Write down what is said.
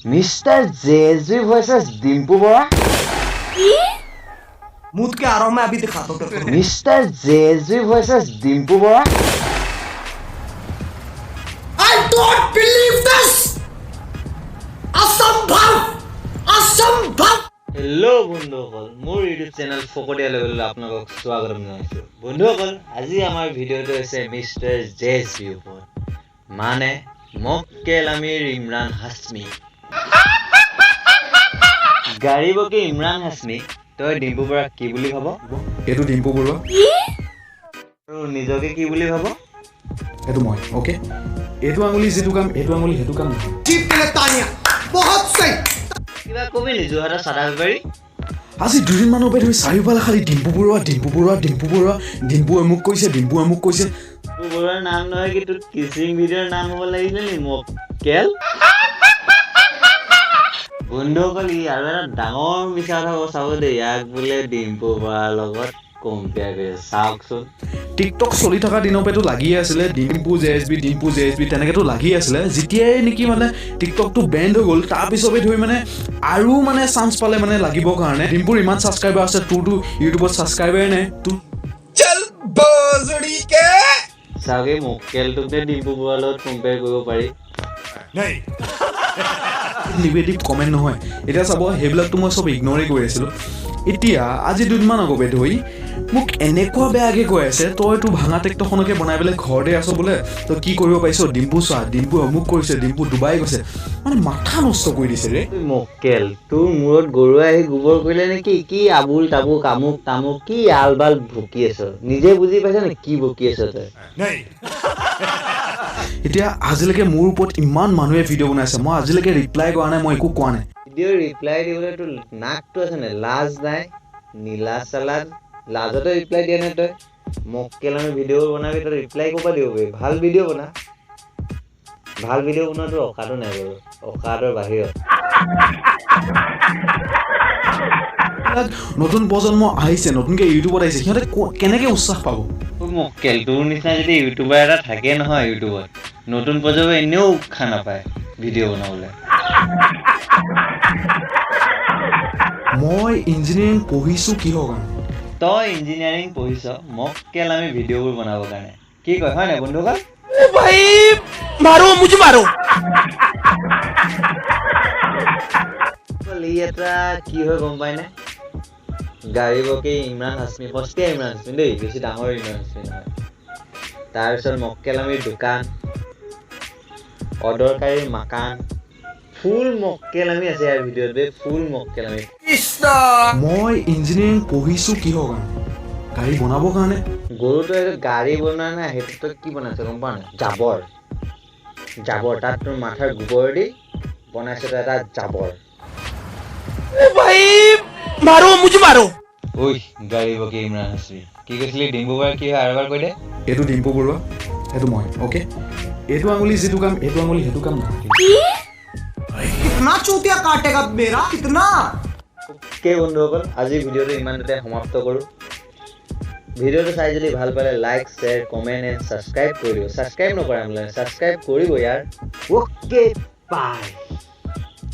Mr. JSB versus Dimpu Bora? Mood के आ रहा हूं मैं अभी दिखाता हूं तेरे को Mr. JSB versus Dimpu Bora? I don't believe this असंभव असंभव हेलो बंधुসকল মোৰ ইউটিউব চেনেল ফকটিয়া লেভেলত আপোনালোকক স্বাগতম জনাইছো বন্ধুসকল আজি আমাৰ ভিডিঅ'টো হৈছে মিষ্টাৰ জেএছবি ওপৰত মানে মক্কেল আমিৰ ইমৰান হাছমি গাড়ী বকি ইমৰান হাছমি তই ডিম্পু বৰাক কি বুলি ভাব এইটো ডিম্পু বৰুৱা আৰু নিজকে কি বুলি ভাব এইটো মই ওকে এইটো আঙুলি যিটো কাম এইটো আঙুলি সেইটো কাম নহয় जीप के लिए तालियां बहुत सही কিবা কবি নিজ হাতে চাদা বেপাৰী আজি দুদিনমানৰ পৰা ধৰি চাৰিওফালে খালি ডিম্পু বৰুৱা ডিম্পু বৰুৱা ডিম্পু বৰুৱা ডিম্পু অমুক কৈছে ডিম্পু অমুক কৈছে ডিম্পু বৰুৱাৰ নাম নহয় কি তোৰ কিচিং ভিডিঅ'ৰ নাম হ'ব লাগিছিল নি মক্কেল বন্ধুসকল ই আৰু এটা ডাঙৰ মিছা কথা চাব দেই ইয়াক বোলে ডিম্পু বৰাৰ লগত কম্পেয়াৰ কৰিছে চাওকচোন টিকটক চলি থকা দিনৰ পৰাতো লাগিয়ে আছিলে ডিম্পু জেএছবি তেনেকেতো লাগি আছিলে যেতিয়াই নেকি মানে টিকটকটো বেণ্ড হৈ গ'ল তাৰপিছতে ধৰি মানে আৰু মানে চান্স পালে মানে লাগিবৰ কাৰণে ডিম্পুৰ ইমান ছাবস্ক্ৰাইবাৰ আছে তোৰতো ইউটিউবত ছাবস্ক্ৰাইবাৰে নাই তোৰ চাগে মক্কেলটোক নে ডিম্পু বৰুৱাৰ লগত কম্পেয়াৰ কৰিব পাৰি নিগেটিভ কমেণ্ট নহয় এতিয়া চাব সেইবিলাকতো মই চব ইগন'ৰে কৰি আছিলোঁ এতিয়া আজি দুদিনমান আগতে ধৰি মোক এনেকুৱা বেয়াকৈ কৈ আছে তই তোৰ ভাঙা ট্ৰেক্টৰখনকে বনাই পেলাই ঘৰতে আছ বোলে তই কি কৰিব পাৰিছ ডিম্পু চোৱা ডিম্পু অমুক কৰিছে ডিম্পু ডুবাই গৈছে মানে মাথা নষ্ট কৰি দিছে ৰে মক্কেল তোৰ মূৰত গৰুৱে আহি গোবৰ কৰিলে নেকি কি আবুল তাবুল কামুক তামুক কি আল বাল ভুকি আছ নিজে বুজি পাইছ নে কি ভুকি আছ তই এতিয়া আজিলৈকে মোৰ ওপৰত ইমান মানুহে ভিডিঅ' বনাইছে মই আজিলৈকে ৰিপ্লাই কৰা নাই মই একো কোৱা নাই ভিডিঅ' ৰিপ্লাই দিবলৈ তোৰ নাকটো আছে নে লাজ নাই নীলা চালাদ লাজতে ৰিপ্লাই দিয়া নাই তই মক্কেল আমি ভিডিঅ' বনাবি তই ৰিপ্লাই ক'ৰ পৰা দিব পাৰি ভাল ভিডিঅ' বনা ভাল ভিডিঅ' বনোৱাটো অকাতো নাই বাৰু অকাতৰ বাহিৰত নতুন প্ৰজন্ম আহিছে নতুনকৈ ইউটিউবত আহিছে সিহঁতে কেনেকৈ উৎসাহ পাব মক্কেল তোৰ নিচিনা যদি ইউটিউবাৰ এটা থাকে নহয় ইউটিউবত নতুন প্ৰজন্মই এনেও উৎসাহ নাপায় ভিডিঅ' বনাবলৈ মই ইঞ্জিনিয়াৰিং পঢ়িছোঁ কিহৰ কাৰণে তই ইঞ্জিনিয়াৰিং পঢ়িছ মক্কেল আমি ভিডিঅ'বোৰ বনাবৰ কাৰণে কি কয় হয় নাই বন্ধুসকল भाई मारो मुझे मारो ই এটা কি হয় গম পাই নে গাড়ী বকি ইমৰান হাছমি সস্তীয়া ইমৰান হাছমি দেই বেছি ডাঙৰ ইমৰান হাছমি নহয় তাৰপিছত মক্কেল আমিৰ দোকান অদৰকাৰী মাকান ফুল মক্কেল আমি আছে ইয়াৰ ভিডিঅ'ত বে ফুল মক্কেল আমি মই ইঞ্জিনিয়াৰিং পঢ়িছোঁ কিহৰ কাৰণে গাড়ী বনাবৰ কাৰণে গৰুটো এইটো গাড়ী বনোৱা নাই সেইটো তই কি বনাইছ গম পোৱা নাই জাবৰ জাবৰ তাত তোৰ মাথাৰ গোবৰ দি বনাইছ তই এটা জাবৰ भाई मारो मुझे मारो ঐ গাড়ী বকি ইমৰান হাছমি কি কৈছিলি ডিম্পু বৰুৱা কি হয় আৰু এবাৰ কৈ দে এইটো ডিম্পু বৰুৱা এইটো মই অ'কে এইটো আঙুলি যিটো কাম এইটো আঙুলি সেইটো কাম নহয় कितना चूतिया काटेगा मेरा कितना অ'কে বন্ধুসকল আজি ভিডিঅ'টো ইমানতে সমাপ্ত কৰোঁ ভিডিঅ'টো চাই যদি ভাল পালে like share comment and subscribe কৰি দিব ছাবস্ক্ৰাইব নকৰা বোলে ছাবস্ক্ৰাইব কৰিব ইয়াৰ অ'কে বাই